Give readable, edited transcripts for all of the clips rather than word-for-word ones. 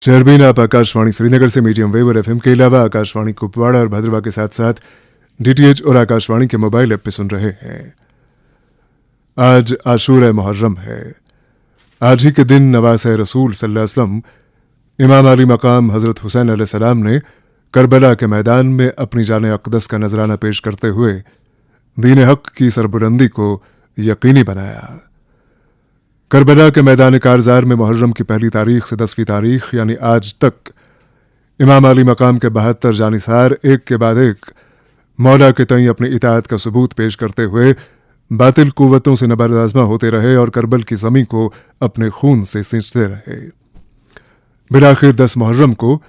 शहरबीन आप आकाशवाणी श्रीनगर से medium wave और एफएम के अलावा आकाशवाणी कुपवाड़ा और भद्रवा के साथ साथ डीटीएच और आकाशवाणी के मोबाइल ऐप पे सुन रहे हैं। आज आशूरा मुहर्रम है। आज ही के दिन नवासे रसूल सल्लल्लाहु अलैहि वसल्लम इमाम अली मकाम हज़रत हुसैन अलैहिस्सलाम ने करबला के मैदान में अपनी जान अक़दस का नजराना पेश करते हुए दीन हक की सरबुलंदी को यकीनी बनाया। करबला के मैदान कारजार में मुहर्रम की पहली तारीख से 10वीं तारीख यानी आज तक इमाम अली मकाम के 72 जानिसार एक के बाद एक मौला के तई अपनी इताअत का सबूत पेश करते हुए बातिल कुव्वतों से नबरदाज़मा होते रहे और करबल की ज़मीं को अपने खून से सींचते रहे। बिलाखिर 10 मुहर्रम को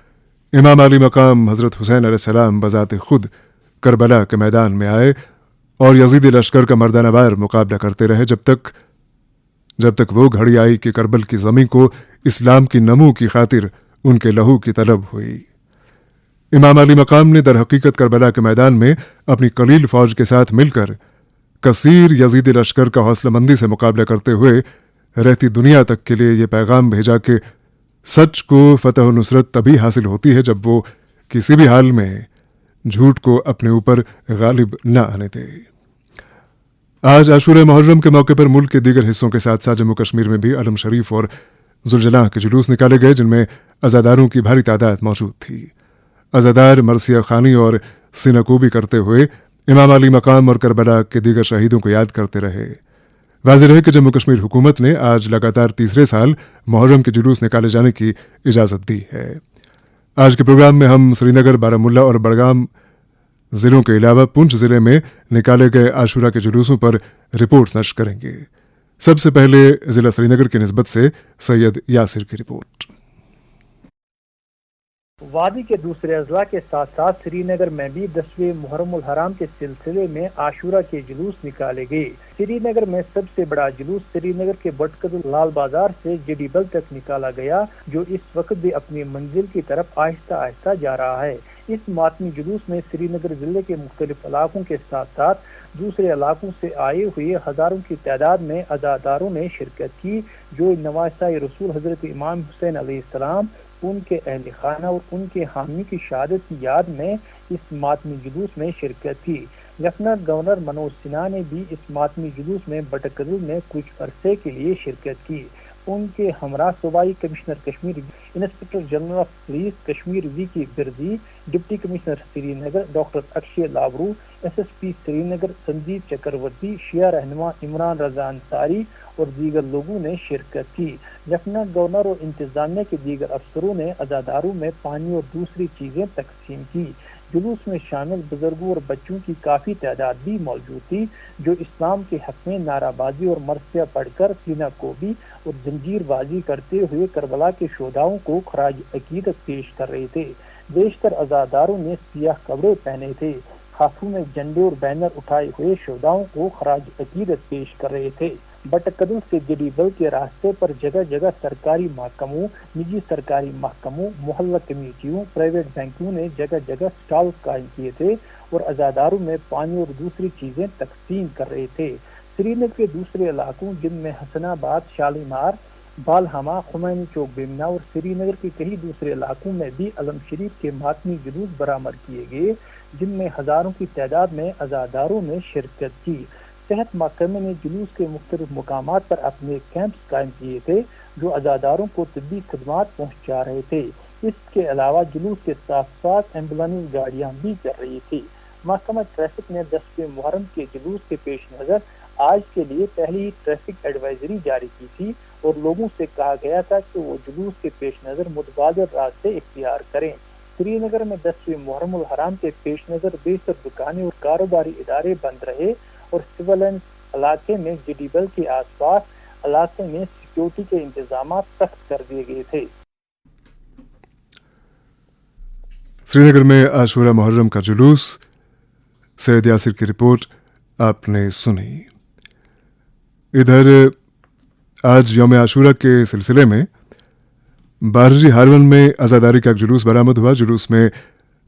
इमाम अली मकाम हज़रत हुसैन अलैहिस्सलाम बज़ाते खुद करबला के मैदान में आए और यजीदी लश्कर का मर्दानावार मुकाबला करते रहे जब तक वो घड़ी आई कि करबल की ज़मीं को इस्लाम की नमू की खातिर उनके लहू की तलब हुई। इमाम अली मकाम ने दर हकीकत करबला के मैदान में अपनी कलील फौज के साथ मिलकर कसीर यजीदी लश्कर का हौसलामंदी से मुकाबला करते हुए रहती दुनिया तक के लिए ये पैगाम भेजा कि सच को फतह और नुसरत तभी हासिल होती है जब वो किसी भी हाल में झूठ को अपने ऊपर गालिब न आने दे। आज आशूरा मुहर्रम के मौके पर मुल्क के दीगर हिस्सों के साथ साथ जम्मू कश्मीर में भी अलम शरीफ और जुलजलाह के जुलूस निकाले गए, जिनमें अज़ादारों की भारी तादाद मौजूद थी। अज़ादार मरसिया खानी और सिनकूबी करते हुए इमाम अली मकाम और करबला के दीगर शहीदों को याद करते रहे। वाज़ेह है कि जम्मू कश्मीर हुकूमत ने आज लगातार तीसरे साल मुहर्रम के जुलूस निकाले जाने की इजाज़त दी है। आज के प्रोग्राम में हम श्रीनगर, बारामुल्ला और बड़गाम ज़िलों के अलावा पुंछ ज़िले में निकाले गए आशूरा के जुलूसों पर रिपोर्ट्स नश्र करेंगे। सबसे पहले ज़िला श्रीनगर की निस्बत से सैयद यासिर की रिपोर्ट। वादी के दूसरे अजला के साथ साथ श्रीनगर में भी 10वें मुहर्रमुल हराम के सिलसिले में आशूरा के जुलूस निकाले गए। श्रीनगर में सबसे बड़ा जुलूस श्रीनगर के बटकदुल लाल बाजार से जडीबल तक निकाला गया, जो इस वक्त भी अपनी मंजिल की तरफ आहिस्ता आहिस्ता जा रहा है। इस मातमी जुलूस में श्रीनगर जिले के मुख्तलिफ इलाकों के साथ साथ दूसरे इलाकों से आए हुए हजारों की तादाद में अज़ादारों ने शिरकत की, जो नवासाए रसूल हजरत इमाम हुसैन अलैहिस्सलाम, उनके अहल खाना और उनके हामी की शहादत की याद में इस मातमी जुलूस में शिरकत की। लेफ्टिनेंट गवर्नर मनोज सिन्हा ने भी इस मातमी जुलूस में बटकदुल में कुछ अरसे के लिए शिरकत की। उनके हमरा सूबाई commissioner Kashmir, inspector general of police Kashmir V Birdi, deputy commissioner Srinagar doctor Akshay लावरू, SSP श्रीनगर संदीप चक्रवर्ती, शिया रहनुमा इमरान रजा अंसारी और दीगर लोगों ने शिरकत की। लेफ्टिनेंट गवर्नर और इंतजामिया के दीगर अफसरों ने अज़ादारों में पानी और दूसरी चीजें तकसीम की। जुलूस में शामिल बुजुर्गों और बच्चों की काफी तादाद भी मौजूद थी, जो इस्लाम के हक में नाराबाजी और मरसिया पढ़कर सीना कोबी और जंजीरबाजी करते हुए करबला के शोधाओं को खराज अकीदत पेश कर रहे थे। बेशतर अज़ादारों ने सियाह कपड़े पहने थे। हाथों में झंडे और बैनर उठाए हुए शोधाओं को खराज अकीदत पेश कर रहे थे। बटकदुल से जडीबल के रास्ते पर जगह जगह सरकारी महकमों, निजी सरकारी महकमों, मोहल्ला कमेटियों, प्राइवेट बैंकों ने जगह जगह स्टॉल कायम किए थे और अज़ादारों में पानी और दूसरी चीजें तकसीम कर रहे थे। श्रीनगर के दूसरे इलाकों जिनमें हसनाबाद, शालीमार, बालहमा, खुमैनी चौक, बिमना और श्रीनगर के कई दूसरे इलाकों में भी अलम शरीफ के मातमी जुलूस बरामद किए गए, जिनमें हजारों की तादाद में अज़ादारों ने शिरकत की। सेहत महकमे ने जुलूस के मुख्तलिफ मुकामात पर अपने कैंप्स कायम किए थे, जो अज़ादारों को तिब्बी खदमात पहुँचा रहे थे। इसके अलावा जुलूस के साथ साथ एम्बुलेंस गाड़ियाँ भी चल रही थी। महकमा ट्रैफिक ने 10वें मुहर्रम के जुलूस के पेश नज़र आज के लिए पहली ट्रैफिक एडवाइजरी जारी की थी और लोगों से कहा गया था कि वो जुलूस के पेश नज़र मुतबादिल रास्ते इख्तियार करें। श्रीनगर में 10वें मुहर्रमुल हराम के पेश नज़र बेशतर दुकानें और कारोबारी इदारे बंद रहे और सिविलियन इलाके में जडीबल के आसपास इलाके में सिक्योरिटी के इंतजाम सख्त कर दिए गए थे। श्रीनगर में आशूरा मुहर्रम का जुलूस, सैयद यासिर की रिपोर्ट आपने सुनी। इधर आज यौम आशूरा के सिलसिले में बारजी हारवन में अज़ादारी का एक जुलूस बरामद हुआ। जुलूस में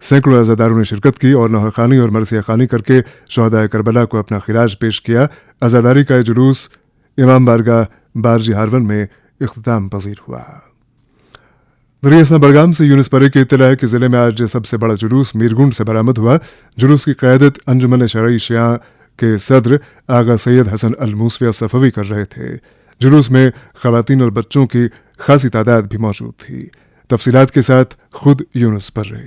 सैकड़ों अज़ादारों ने शिरकत की और नौह खानी और मरसिया खानी करके शहदाए करबला को अपना खिराज पेश किया। अज़ादारी का जुलूस इमाम बारगाह बारजी हारवन में इख्तिताम पजीर हुआ। दरियासना बड़गाम से यूनुस परे की इत्तला है कि जिले में आज सबसे बड़ा जुलूस मीरगुंड से बरामद हुआ। जुलूस की क़यादत अंजुमन शरई शिया के सदर आगा सैयद हसन अल मूसवी सफवी कर रहे थे। जुलूस में ख़वातीन और बच्चों की खासी तादाद भी मौजूद थी। तफसीलात के साथ खुद यूनुस परे।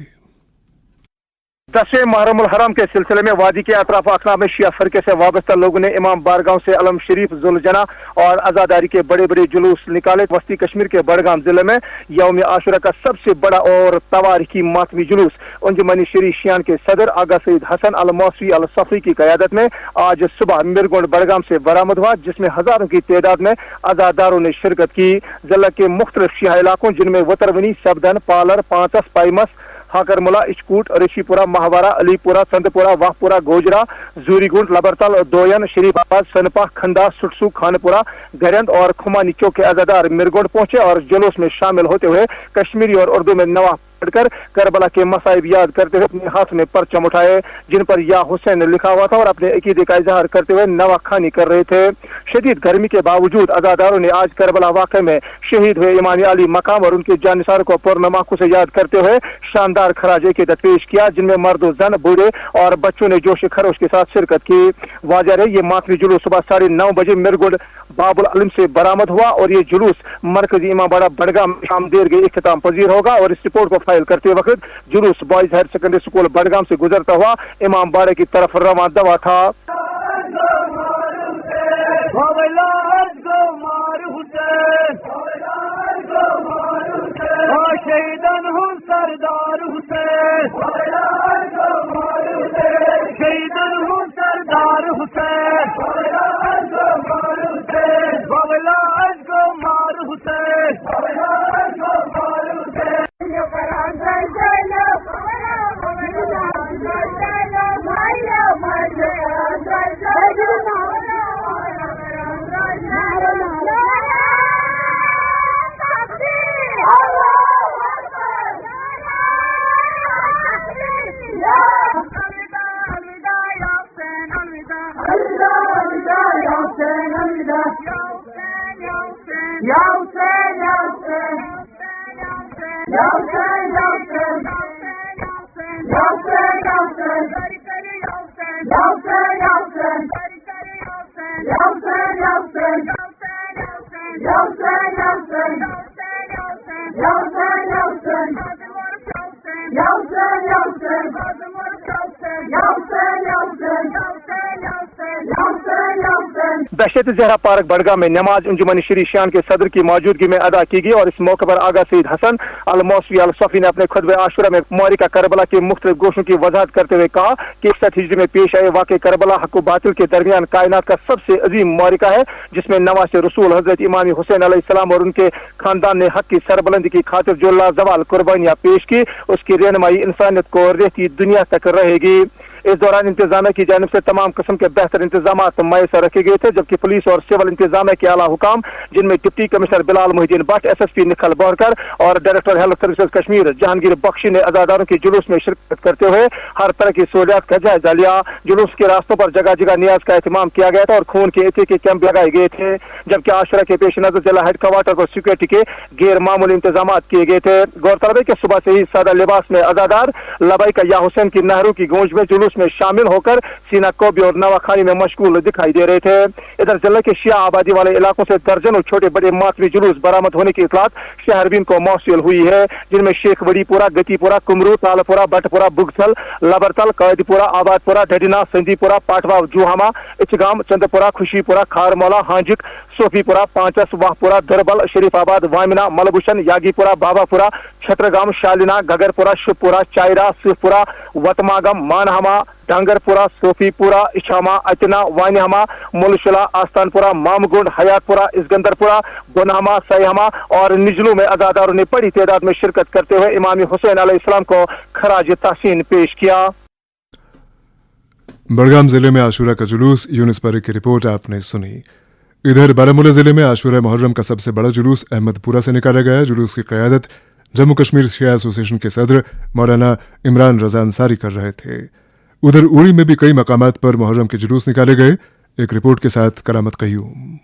10वें मुहर्रम हराम के सिलसिले में वादी के अतराफ अखना में शिया फरके से वाबस्ता लोगों ने इमाम बारगांव से अलम शरीफ जुलजना और आज़ादारी के बड़े बड़े जुलूस निकाले। वस्ती कश्मीर के बड़गाम जिले में यौम आशुरा का सबसे बड़ा और तवारीखी मातमी जुलूस अंजुमन शरी शियान के सदर आगा सईद हसन अल मौसवी अल सफी की क़यादत में आज सुबह मिरगुंड बड़गाम से बरामद हुआ, जिसमें हजारों की तादाद में आज़ादारों ने शिरकत की। जिला के मुख्तलिफ शिया इलाकों जिनमें वतरवनी, सबदन, पालर, पांतस, पाईमस, हाकरमुला, इचकूट, ऋषिपुरा, महावारा, अलीपुरा, संतपुरा, वाहपुरा, गोजरा, जूरीगुंड, लबरतल, दोयन, शरीफाबाद, सनपा, खंडा, सुटसू, खानपुरा, गरंद और खुमानी चौक के अजादार मिरगुंड पहुंचे और जुलूस में शामिल होते हुए कश्मीरी और उर्दू में नवा पढ़कर करबला के मसाइब याद करते हुए अपने हाथ में परचम उठाए जिन पर या हुसैन लिखा हुआ था और अपने अकीदे का इजहार करते हुए नवाखानी कर रहे थे। शदीद गर्मी के बावजूद अजादारों ने आज करबला वाक़े में शहीद हुए इमाम अली मकाम और उनके जानसार को पुरनमाकू से याद करते हुए शानदार खराज अकीदत पेश किया, जिनमें मर्द, जन, बूढ़े और बच्चों ने जोश खरोश के साथ शिरकत की। वाज़ह है ये मातमी जुलूस सुबह 9:30 बजे मिरगुंड बाबुल अलम से बरामद हुआ और ये जुलूस मरकजी इमामबाड़ा बड़गाम शाम देर के इख्तिताम पजीर होगा और इस रिपोर्ट को फाइल करते वक्त जुलूस boys higher secondary school Budgam से गुजरता हुआ इमामबाड़े की तरफ रवाना दवा था। दहशत जहरा पार्क बड़गाम में नमाज अंजुमन शरी शियान के सदर की मौजूदगी में अदा की गई और इस मौके पर आगा सईद हसन अल मौसवी अल सफी ने अपने खुतबे आशुरा में मारिका करबला के मुख्तलिफ गोशों की वजाहत करते हुए कहा कि 61 हिजरी में पेश आए वाक़े करबला हक व बातिल के दरमियान कायनात का सबसे अजीम मारिका है, जिसमें नवासे रसूल हजरत इमाम हुसैन अलैहिस्सलाम और उनके खानदान ने हक की सरबलंदी की खातिर जो लाजवाल कुर्बानियां पेश की, उसकी रहनुमाई इंसानियत को रहती दुनिया तक रहेगी। इस दौरान इंतजामिया की जानिब से तमाम किस्म के बेहतर इंतजाम मैसर रखे गए थे, जबकि पुलिस और सिविल इंतजामिया के आला हुकाम जिनमें deputy commissioner Bilal Mohiddin Bhat, SSP Nikhil Borkar और director health services Kashmir Jahangir Bakhshi ने अजादारों के जुलूस में शिरकत करते हुए हर तरह की सहूलियात का जायजा लिया। जुलूस के रास्तों पर जगह जगह नियाज का एहतमाम किया गया था और खून के एहतियात के कैंप लगाए गए थे, जबकि आशुरा के पेश नजर जिला हेडक्वार्टर पर सिक्योरिटी के गैर मामूली इंतजाम किए गए थे। गौरतलब है कि सुबह से ही सादा लिबास में अजादार लबाइक या हुसैन की नहरों की गूंज में जुलूस में शामिल होकर सीना कोबी और नवाखानी में मशगूल दिखाई दे रहे थे। इधर जिले के शिया आबादी वाले इलाकों से दर्जनों छोटे बड़े मातमी जुलूस बरामद होने की इतलात शहरबीन को मौसूल हुई है, जिनमें शेख वड़ीपुरा, गतीपुरा, कुमरू, तालपुरा, बटपुरा, बुगथल, लबरतल, कैदपुरा, आबादपुरा, डडीना, संदीपुरा, पाटवा, जुहामा, इचगाम, चंदपुरा, खुशीपुरा, खारमौला, हांजिक, सोफीपुरा, पांचस, वाहपुरा, दरबल, शरीफाबाद, वामिना, मलबुशन, यागीपुरा, बाबापुरा, छत्रगाम, शालिना, घगरपुरा, शिवपुरा, चायरा, सिफपुरा, वटमागम, मानहमा, डांगरपुरा, सोफीपुरा, इशामा, अचना, वानिहमा, मुलशला, आस्तानपुरा, मामगुंड, हयातपुरा, इसगंदरपुरा, गुनामा, सैहमा और निजलू में अजादारों ने बड़ी तादाद में शिरकत करते हुए इमाम हुसैन अलैहिस्सलाम को खराज तहसीन पेश किया। बड़गाम जिले में आशुरा का जुलूस, यूनुस परे की रिपोर्ट आपने सुनी। इधर बारामूला जिले में आशुरा मुहर्रम का सबसे बड़ा जुलूस अहमदपुरा से निकाला गया। जुलूस की क़यादत जम्मू कश्मीर शिया एसोसिएशन के सदर मौलाना इमरान रजा अंसारी कर रहे थे। उधर उड़ी में भी कई मकामात पर मुहर्रम के जुलूस निकाले गए। एक रिपोर्ट के साथ करामत कयूम।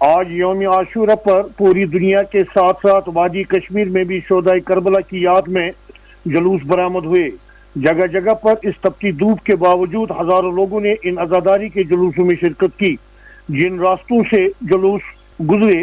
آج یوم عاشورہ پر پوری دنیا کے ساتھ ساتھ وادی کشمیر میں بھی شہدائے کربلا کی یاد میں جلوس برآمد ہوئے۔ جگہ جگہ پر اس تپتی دھوپ کے باوجود ہزاروں لوگوں نے ان عزاداری کے جلوسوں میں شرکت کی۔ جن راستوں سے جلوس گزرے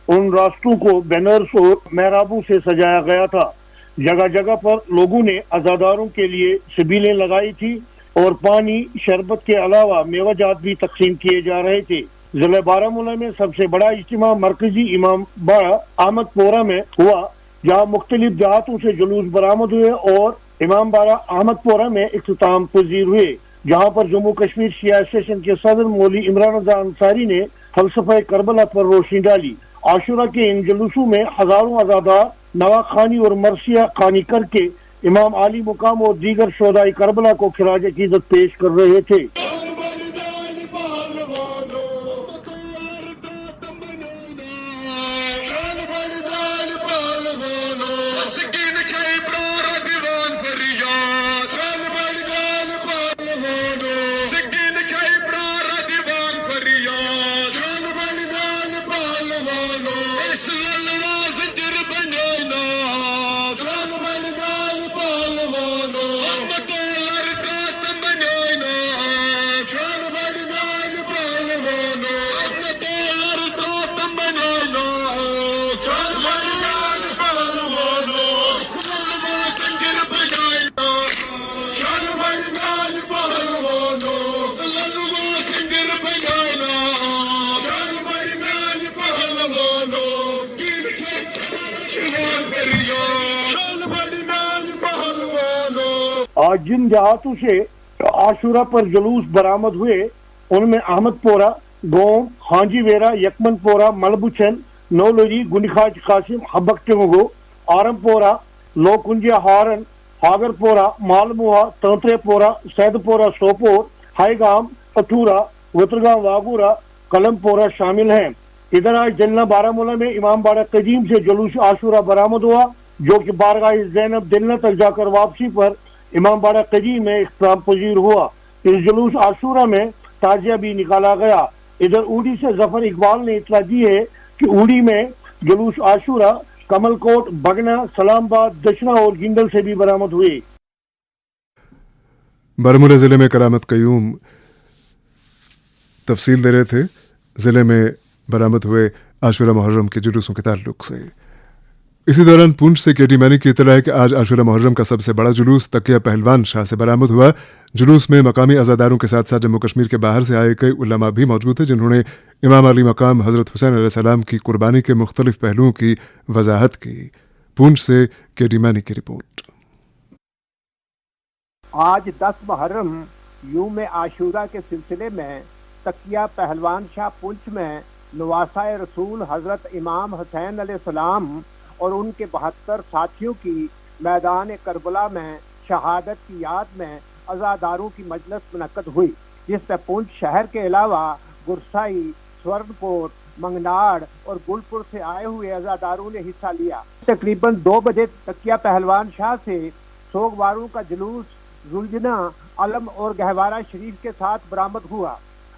ان راستوں کو بینرز اور محرابوں سے سجایا گیا تھا۔ جگہ جگہ پر لوگوں نے عزاداروں کے لیے سبیلیں لگائی تھی اور پانی، شربت کے علاوہ میوہ جات بھی تقسیم کیے جا رہے تھے۔ ضلع بارہمولہ میں سب سے بڑا اجتماع مرکزی امام باڑہ احمد پورہ میں ہوا، جہاں مختلف دیہاتوں سے جلوس برآمد ہوئے اور امام باڑہ احمد پورہ میں اختتام پذیر ہوئے، جہاں پر جموں کشمیر شیعہ ایسوسی ایشن کے صدر مولوی عمران رضا انصاری نے فلسفہ کربلا پر روشنی ڈالی۔ عاشورہ کے ان جلوسوں میں ہزاروں عزادار نوا خوانی اور مرثیہ خوانی کر کے امام عالی مقام اور دیگر شہدائے کربلا کو خراج عقیدت پیش کر رہے تھے۔ آج جن دیہاتوں سے عاشورہ پر جلوس برآمد ہوئے ان میں احمد پورہ، گوم، ہانجی ویرا، یکمن پورہ، ملبوچن، نولوری، گنیخاج قاسم، حبک ٹنگو، آرم پورہ، لو کنجیا ہارن، ہاگر پورہ، مالموہا، تنترے پورہ، سید پورہ سوپور، ہائی گام، پتھورا، وترگام واگورا، قلم پورہ شامل ہیں۔ ادھر آج ضلع بارہمولہ میں امام باڑہ قدیم سے جلوس عاشورہ برآمد ہوا، جو کہ بارگاہ زینب دلنا تک جا کر واپسی پر امام باڑہ قدیم میں اختتام پذیر ہوا۔ اس جلوس عاشورہ میں تعزیہ بھی نکالا گیا۔ ادھر اوڑی سے ظفر اقبال نے اطلاع دی ہے کہ اوڑی میں جلوس عاشورہ کمل کوٹ، بگنا، سلام آباد، دشنا اور گنڈل سے بھی برآمد ہوئے۔ بارہمولہ ضلع میں کرامت قیوم تفصیل دے رہے تھے ضلع میں برآمد ہوئے عاشورہ محرم کے جلوسوں کے تعلق سے۔ اسی دوران پونچھ سے کے ٹی مینی کی اطلاع ہے کہ آج عاشورہ محرم کا سب سے بڑا جلوس تکیہ پہلوان شاہ سے برآمد ہوا۔ جلوس میں مقامی عزاداروں کے ساتھ ساتھ جموں کشمیر کے باہر سے آئے کئی علماء بھی موجود تھے، جنہوں نے امام علی مقام حضرت حسین علیہ السلام کی قربانی کے مختلف پہلوؤں کی وضاحت کی۔ پونچھ سے کے ٹی مینی کی رپورٹ۔ آج 10 محرم یوم عاشورہ کے سلسلے میں تکیہ پہلوان شاہ پونچھ میں نواسہ رسول حضرت امام حسین علیہ السلام اور ان کے 72 ساتھیوں کی میدان کربلا میں شہادت کی یاد میں عزاداروں کی مجلس منعقد ہوئی، جس میں پونچھ شہر کے علاوہ گرسائی، سورن کوٹ، منگناڑ اور گلپور سے آئے ہوئے عزاداروں نے حصہ لیا۔ تقریباً 2 بجے تکیہ پہلوان شاہ سے سوگواروں کا جلوس زلجنا، علم اور گہوارہ شریف کے ساتھ برآمد ہوا۔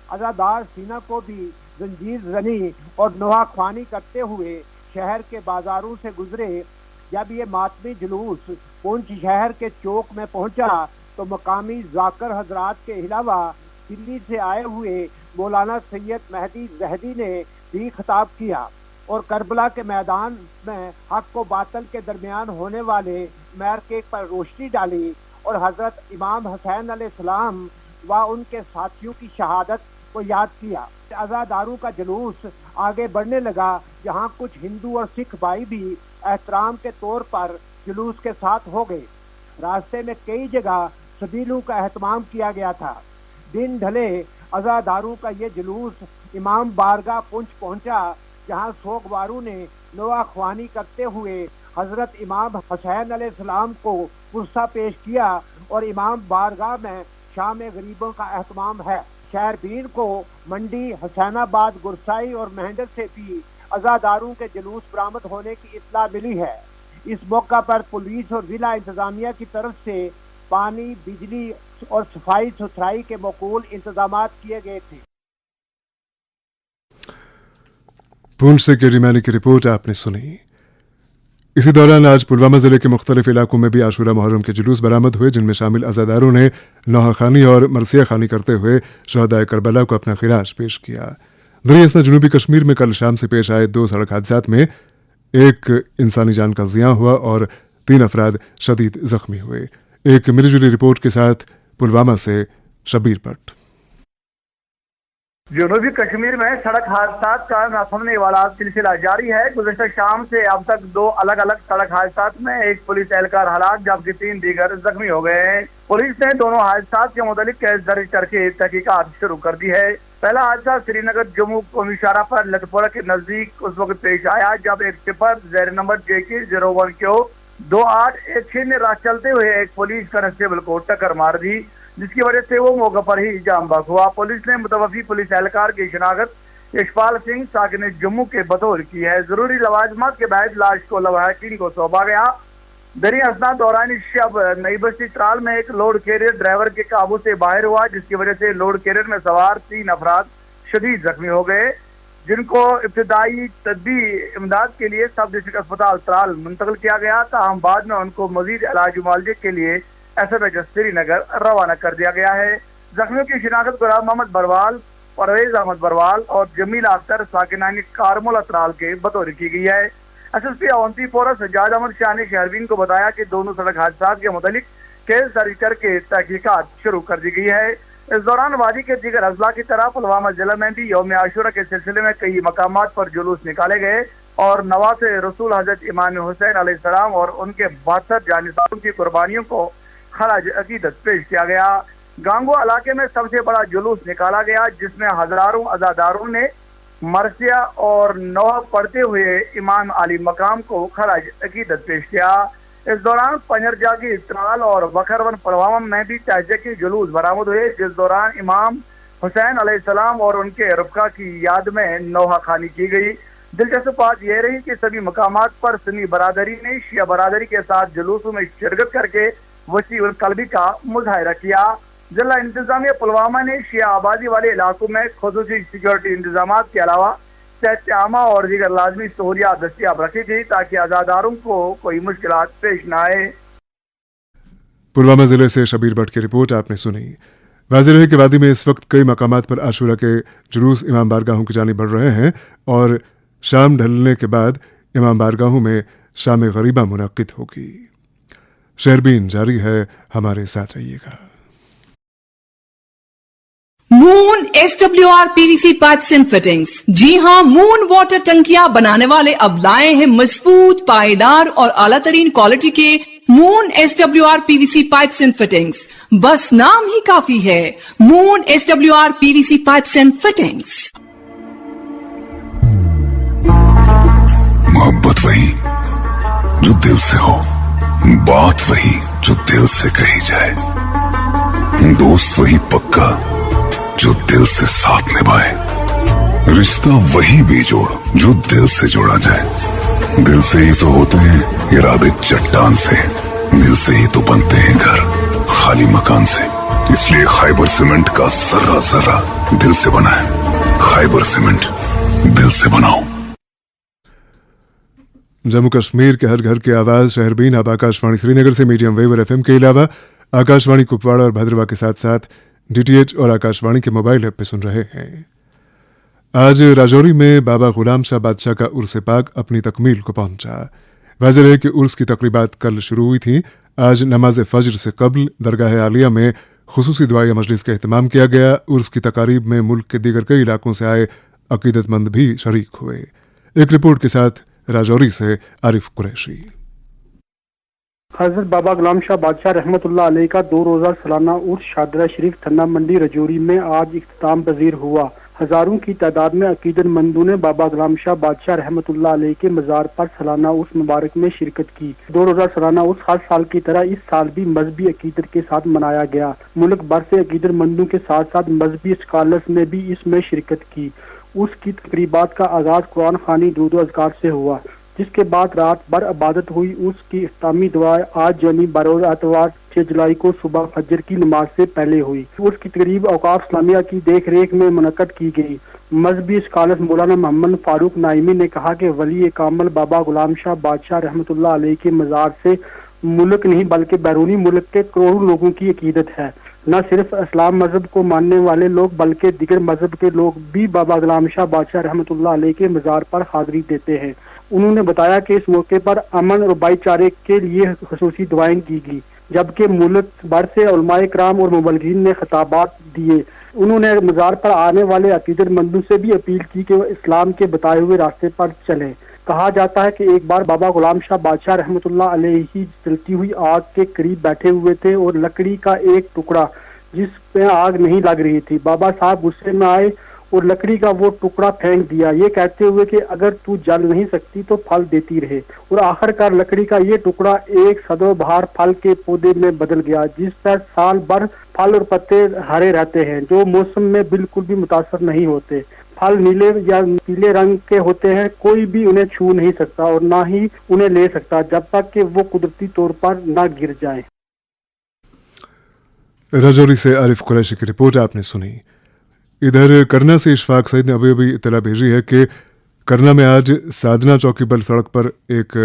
عزادار سینہ کو بھی زنجیر زنی اور نوحہ خوانی کرتے ہوئے شہر کے بازاروں سے گزرے۔ جب یہ ماتمی جلوس پونچھ شہر کے چوک میں پہنچا تو مقامی ذاکر حضرات کے علاوہ دلی سے آئے ہوئے مولانا سید مہدی زہدی نے بھی خطاب کیا اور کربلا کے میدان میں حق و باطل کے درمیان ہونے والے میرکیک پر روشنی ڈالی اور حضرت امام حسین علیہ السلام و ان کے ساتھیوں کی شہادت کو یاد کیا۔ عزاداروں کا جلوس آگے بڑھنے لگا، جہاں کچھ ہندو اور سکھ بھائی بھی احترام کے طور پر جلوس کے ساتھ ہو گئے۔ راستے میں کئی جگہ سبیلوں کا اہتمام کیا گیا تھا۔ دن ڈھلے عزاداروں کا یہ جلوس امام بارگاہ پونچھ پہنچا، جہاں سوگواروں نے نوحہ خوانی کرتے ہوئے حضرت امام حسین علیہ السلام کو پرسہ پیش کیا اور امام بارگاہ میں شام غریبوں کا اہتمام ہے۔ شہربین کو منڈی، حسین آباد، گرسائی اور مہنڈر سے بھی عزاداروں کے جلوس برآمد ہونے کی اطلاع ملی ہے۔ اس موقع پر پولیس اور ضلع انتظامیہ کی طرف سے پانی، بجلی اور صفائی ستھرائی کے معقول انتظامات کیے گئے تھے۔ पूंछ से केरी मैनी की रिपोर्ट आपने सुनी। इसी दौरान आज पुलवामा जिले के मुख्तलिफ इलाकों में भी आशूरा मुहर्रम के जुलूस बरामद हुए, जिनमें शामिल अज़ादारों ने नौहा खानी और मरसिया खानी करते हुए शहदाए करबला को अपना खिराज पेश किया। दरअसल जनूबी कश्मीर में कल शाम से पेश आए 2 सड़क हादसात में एक इंसानी जान का ज़िया हुआ और 3 अफराद शदीद जख्मी हुए। एक मिलीजुली रिपोर्ट के साथ पुलवामा से शबीर भट्ट। जनूबी कश्मीर में सड़क हादसा का न थमने वाला सिलसिला जारी है। गुज़श्ता शाम से अब तक 2 अलग अलग सड़क हादसा में एक पुलिस एहलकार हलाक जबकि 3 दीगर जख्मी हो गए हैं। पुलिस ने दोनों हादसा के मुतालिक केस दर्ज करके तहकीकात शुरू कर दी है। पहला हादसा श्रीनगर जम्मू कौमी शाहरा पर लतपोरा के नजदीक उस वक्त पेश आया जब एक टिपर ज़ेर नंबर JK01Q 2816 ने राह चलते हुए एक पुलिस कांस्टेबल को टक्कर मार दी, जिसकी वजह से वो मौके पर ही जाम बहक हुआ। पुलिस ने मुतवफ़ी पुलिस एहलकार की शनाख्त यशपाल सिंह साकिन जम्मू के बतौर की है। जरूरी लवाजमात के बाद लाश को लवाहकीन को सौंपा गया। दरी असना दौरान शब नई बस्ती त्राल में एक लोड कैरियर ड्राइवर के काबू से बाहर हुआ, जिसकी वजह से लोड कैरियर में सवार 3 अफराद शदीद जख्मी हो गए, जिनको इब्तदाई तबी इमदाद के लिए सब डिस्ट्रिक्ट अस्पताल त्राल मुंतकिल किया गया। ताहम बाद में उनको मजीद इलाज मुआलजे के लिए SMH श्रीनगर रवाना कर दिया गया है। जख्मियों की शिनाख्त गुलाम मोहम्मद बरवाल, परवेज अहमद बरवाल और जमील अख्तर साकिनानी कारमुल त्राल के बतौर की गई है। SSP अवंती पोरा सज्जाद अहमद शाह ने शहरवीन को बताया कि दोनों सड़क हादसा के मुतालिक केस दर्ज करके तहकीकात शुरू कर दी गई है। इस दौरान वादी के दीगर अजला की तरह पुलवामा जिला में भी यौम आशूरा के सिलसिले में कई मकामात पर जुलूस निकाले गए और नवासे रसूल हजरत इमाम हुसैन अलैहिस्सलाम और उनके 72 जानिसारों की कुर्बानियों को खराज अकीदत पेश किया गया। गांगो इलाके में सबसे बड़ा जुलूस निकाला गया, जिसमें हजारों अज़ादारों ने मरसिया और नौहा पढ़ते हुए इमाम अली मकाम को खराज अकीदत पेश किया। इस दौरान पंजरजागी त्राल और बखरवन पुलवामा में भी ताज़िया के जुलूस बरामद हुए, जिस दौरान इमाम हुसैन अलैहिस्सलाम और उनके रफ़का की याद में नौहा खानी की गई। दिलचस्प बात यह रही कि सभी मकामात पर सुन्नी बरादरी ने शिया बरादरी के साथ जुलूसों में शिरकत करके वसी उल कल्बी का मुजाहिरा किया। जिला इंतजामिया पुलवामा ने शिया आबादी वाले इलाकों में खुसूसी सिक्योरिटी इंतजाम के अलावा सेहत आमा और दीगर लाजमी सहूलियात दस्तियाब रखी थी ताकि अज़ादारों को कोई मुश्किलात पेश न आए। पुलवामा जिले से शबीर भट्ट की रिपोर्ट आपने सुनी। वाज़ेह है कि वादी में इस वक्त कई मकामात पर आशूरा के जुलूस इमाम बारगाहों की जानिब बढ़ रहे हैं और शाम ढलने के बाद इमाम बारगाहों में शाम गरीबा मुनक्किद होगी। शहरबीन जारी है, हमारे साथ रहिएगा। Moon SWR PVC pipes and fittings. जी हां, मून वाटर टंकियां बनाने वाले अब लाए हैं मजबूत, पायदार और आला तरीन क्वालिटी के moon SWR PVC pipes and fittings. बस नाम ही काफी है, moon SWR PVC pipes and fittings. मोहब्बत वही जो दिल से हो, बात वही जो दिल से कही जाए, दोस्त वही पक्का जो दिल से साथ निभाए, रिश्ता वही बेजोड़ जो दिल से जोड़ा जाए। दिल से ही तो होते हैं इरादे चट्टान से, दिल से ही तो बनते हैं घर खाली मकान से। इसलिए खैबर सीमेंट का जर्रा जर्रा दिल से बना है। खैबर सीमेंट, दिल से बनाओ। जम्मू कश्मीर के हर घर की आवाज़ शहरबीन अब आकाशवाणी श्रीनगर से मीडियम वेव और FM के अलावा आकाशवाणी कुपवाड़ा और भद्रवा के साथ साथ DTH और आकाशवाणी के मोबाइल ऐप पे सुन रहे हैं। आज राजौरी में बाबा गुलाम शाह बादशाह का उर्स पाक अपनी तकमील को पहुंचा। वाज़ेह है कि उर्स की तकरीबात कल शुरू हुई थी। आज नमाज फज्र से कबल दरगाह आलिया में खुसूसी दुआया मजलिस का एहतमाम किया गया। उर्स की तकारीब में मुल्क के दीगर कई इलाकों से आए अकीदतमंद भी शरीक हुए। एक रिपोर्ट के साथ राजौरी से आरिफ कुरैशी। हजरत बाबा गुलाम शाह बादशाह रहमतुल्लाह अलैह का 2 रोज़ा सालाना उर्स शादरा शरीफ थन्ना मंडी रजौरी में आज इख्तिताम पजीर हुआ। हजारों की तादाद में अकीदतमंदों ने बाबा गुलाम शाह बादशाह रहमतुल्लाह अलैह के मज़ार पर सालाना उर्स मुबारक में शिरकत की। 2 रोज़ा सालाना उर्स हर साल की तरह इस साल भी मजहबी अकीदत के साथ मनाया गया। मुल्क भर से अकीदतमंदों के साथ साथ मजहबी स्कॉलर्स ने भी इसमें शिरकत की। उर्स की तकरीबात का आगाज कुरान खानी दूध अज़कार से हुआ, जिसके बाद रात भर इबादत हुई। उसकी इख्तितामी दुआ आज यानी बरोज़ एतवार 6 जुलाई को सुबह फजर की नमाज से पहले हुई। उसकी तकरीब औकाफ इस्लामिया की देख रेख में मुनक्कद की गई। मजहबी स्कॉलर मौलाना मोहम्मद फारूक नाइमी ने कहा कि वली कामल बाबा गुलाम शाह बादशाह रहमतुल्लाह अलैह के मज़ार से मुल्क नहीं बल्कि बैरूनी मुल्क के करोड़ों लोगों की अकीदत है। न सिर्फ इस्लाम मजहब को मानने वाले लोग बल्कि दिगर मजहब के लोग भी बाबा गुलाम शाह बादशाह रहमतुल्लाह अलैह के मज़ार पर हाज़िरी देते हैं। उन्होंने बताया कि इस मौके पर अमन और भाईचारे के लिए खुसूसी दुआएं की गई, जबकि मुल्क भर से उलमाए कराम और मुबल्लिगीन ने खिताबात दिए। उन्होंने मज़ार पर आने वाले अकीदतमंदों से भी अपील की कि वो इस्लाम के बताए हुए रास्ते पर चलें। कहा जाता है कि एक बार बाबा गुलाम शाह बादशाह रहमतुल्लाह अलैह ही जलती हुई आग के करीब बैठे हुए थे और लकड़ी का एक टुकड़ा जिस पे आग नहीं लग रही थी, बाबा साहब गुस्से में आए और लकड़ी का वो टुकड़ा फेंक दिया, ये कहते हुए कि अगर तू जल नहीं सकती तो फल देती रहे। और आखिरकार लकड़ी का ये टुकड़ा एक सदाबहार फल के पौधे में बदल गया, जिस पर साल भर फल और पत्ते हरे रहते हैं, जो मौसम में बिल्कुल भी मुतासर नहीं होते। फल नीले या पीले रंग के होते हैं, कोई भी उन्हें छू नहीं सकता और ना ही उन्हें ले सकता जब तक कि वो कुदरती तौर पर ना गिर जाए। राजौरी से आरिफ कुरैशी की रिपोर्ट आपने सुनी। इधर करना से इशफाक सईद ने अभी इत्तला भेजी है कि करना में आज साधना चौकीबल सड़क पर एक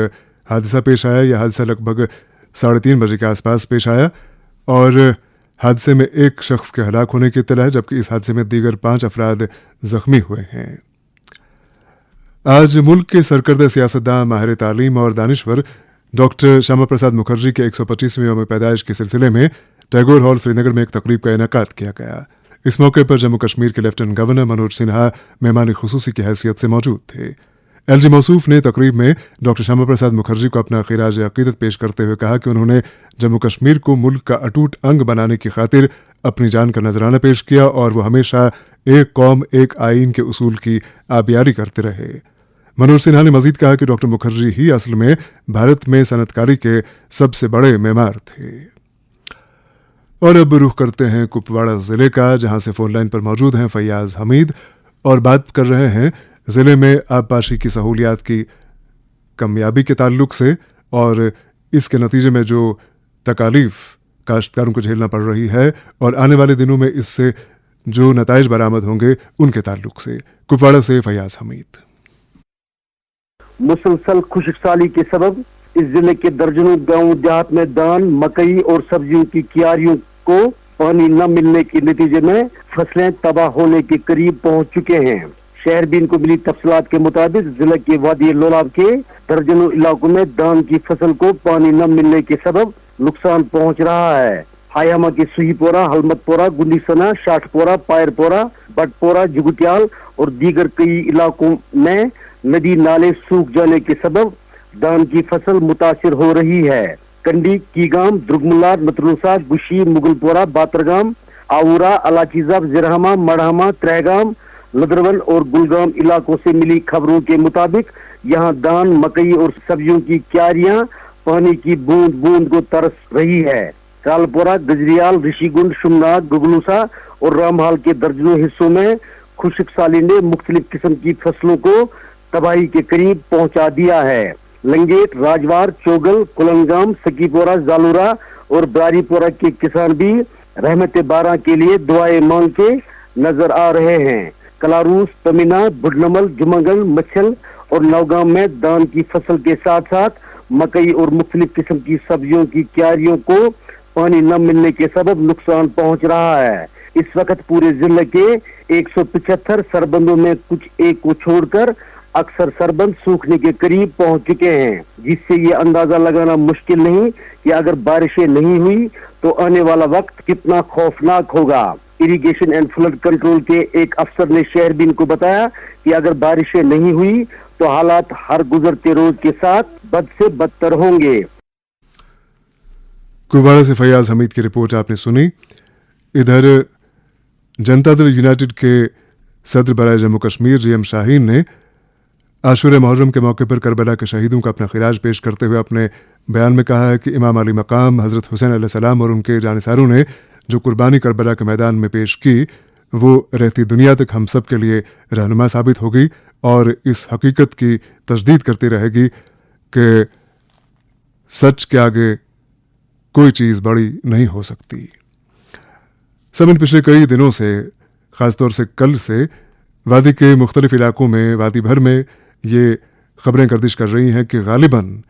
हादसा पेश आया। यह हादसा लगभग 3:30 बजे के आसपास पेश आया और हादसे में एक शख्स के हलाक होने की इत्तला है, जबकि इस हादसे में दीगर 5 अफराद जख्मी हुए हैं। आज मुल्क के सरकर्दा सियासतदान, माहिर तालीम और दानिश्वर डॉक्टर श्यामा प्रसाद मुखर्जी के 125वें यौम पैदाइश के सिलसिले में टैगोर हॉल श्रीनगर में एक तकरीब का इनेकाद किया गया। इस मौके पर जम्मू कश्मीर के लेफ्टिनेंट गवर्नर मनोज सिन्हा मेहमान खुसूसी की हैसियत से मौजूद थे। एलजी मौसूफ ने तकरीब में डॉक्टर श्यामा प्रसाद मुखर्जी को अपना खिराज अकीदत पेश करते हुए कहा कि उन्होंने जम्मू कश्मीर को मुल्क का अटूट अंग बनाने की खातिर अपनी जान का नजराना पेश किया और वो हमेशा एक कौम एक आइन के उसूल की आबियारी करते रहे। मनोज सिन्हा ने मजीद कहा कि डॉक्टर मुखर्जी ही असल में भारत में सनतकारी के सबसे बड़े मेमार थे। और अब रुख करते हैं कुपवाड़ा जिले का, जहां से फोन लाइन पर मौजूद हैं फैयाज हमीद और बात कर रहे हैं जिले में आबपाशी की सहूलियात की कामयाबी के ताल्लुक से और इसके नतीजे में जो तकालीफ काश्तकारों को झेलना पड़ रही है और आने वाले दिनों में इससे जो नताइज बरामद होंगे उनके ताल्लुक से। कुपवाड़ा से फैयाज हमीद। मुसलसल खुशकसाली के सबब इस जिले के दर्जनों गांव देहात में धान, मकई और सब्जियों की क्यारियों को पानी न मिलने के नतीजे में फसलें तबाह होने के करीब पहुंच चुके हैं। शहरबीन को मिली तफसीलात के मुताबिक जिले के वादी लोलाब के दर्जनों इलाकों में धान की फसल को पानी न मिलने के सबब नुकसान पहुंच रहा है। हायामा के सुहीपोरा, हलमतपोरा, गुंडीसना, शाठपोरा, पायरपोरा, बटपोरा, जुगुटियाल और दीगर कई इलाकों में नदी नाले सूख जाने के सबब धान की फसल मुतासिर हो रही है। कंडी, कीगाम, द्रुगमुल्लार, मतरूसा, गुशी, मुगलपोरा, बातरगाम, आऊरा, अलाचीजाब, जिरहमा, मड़हमा, त्रेगाम, लदरवन और गुलगाम इलाकों से मिली खबरों के मुताबिक यहाँ धान, मकई और सब्जियों की क्यारियां पानी की बूंद बूंद को तरस रही है। कालपोरा, गजरियाल, ऋषिगुंड, शुमनाथ, गुगलूसा और रामहाल के दर्जनों हिस्सों में खुशकसाली ने मुख्तलिफ किस्म की फसलों को तबाही के करीब पहुंचा दिया है। लंगेट, राजवार, चोगल, कुलनगाम, सकीपोरा, जालूरा और बारीपोरा के किसान भी रहमत बारा के लिए दुआएं मांग के नजर आ रहे हैं। कलारूस, तमिना, बुडनमल, जुमगल, मच्छल और नवगाम में धान की फसल के साथ साथ मकई और मुख्तलिफ किस्म की सब्जियों की क्यारियों को पानी न मिलने के सबब नुकसान पहुंच रहा है। इस वक्त पूरे जिले के 175 सरबंदों में कुछ एक को छोड़कर अक्सर सरबंद सूखने के करीब पहुंच चुके हैं, जिससे ये अंदाजा लगाना मुश्किल नहीं कि अगर बारिशें नहीं हुई तो आने वाला वक्त कितना खौफनाक होगा। इरिगेशन एंड फ्लड कंट्रोल के एक अफसर ने शहरबीन को बताया कि अगर बारिशें नहीं हुई तो हालात हर गुजरते रोज के साथ बद से बदतर होंगे। कुपवाड़ा से फैयाज हमीद की रिपोर्ट आपने सुनी। इधर जनता दल यूनाइटेड के सदर बराए जम्मू कश्मीर जीएम शाहीन ने आशूर मुहर्रम के मौके पर करबला के शहीदों का अपना खिराज पेश करते हुए अपने बयान में कहा है कि इमाम अली मकाम हज़रत हुसैन अलैहिस्सलाम और उनके जानिसारों ने जो कुर्बानी करबला के मैदान में पेश की वो रहती दुनिया तक हम सब के लिए रहनुमा साबित होगी और इस हकीकत की तजदीद करती रहेगी कि सच के आगे कोई चीज़ बड़ी नहीं हो सकती। समन पिछले कई दिनों से, ख़ासतौर से कल से, वादी के मुख्तलिफ इलाकों में, वादी भर में ये खबरें गर्दिश कर रही हैं कि गालिबन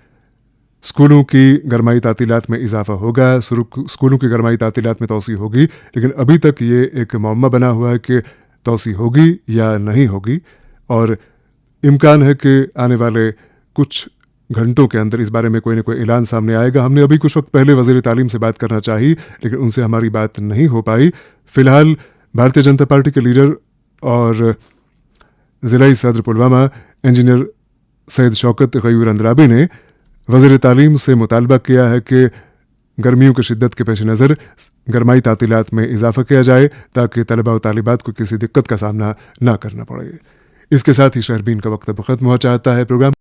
स्कूलों की गरमाई तातीलात में इजाफा होगा, स्कूलों की गरमाई तातीलात में तोसी होगी, लेकिन अभी तक ये एक मौमा बना हुआ है कि तोसी होगी या नहीं होगी, और इम्कान है कि आने वाले कुछ घंटों के अंदर इस बारे में कोई ना कोई ऐलान सामने आएगा। हमने अभी कुछ वक्त पहले वज़ीर तालीम से बात करना चाही, लेकिन उनसे हमारी बात नहीं हो पाई। फ़िलहाल भारतीय जनता पार्टी के लीडर और ज़िलाई सदर पुलवामा इंजीनियर सैयद शौकत गयूर अंद्राबी ने वज़ीर तालीम से मुतालबा किया है कि गर्मियों की शिद्दत के पेश नज़र गरमाई तातीलात में इजाफा किया जाए ताकि तलबा और तालिबात को किसी दिक्कत का सामना ना करना पड़े। इसके साथ ही शहरबीन का वक्त अब ख़त्म हुआ चाहता है। प्रोग्राम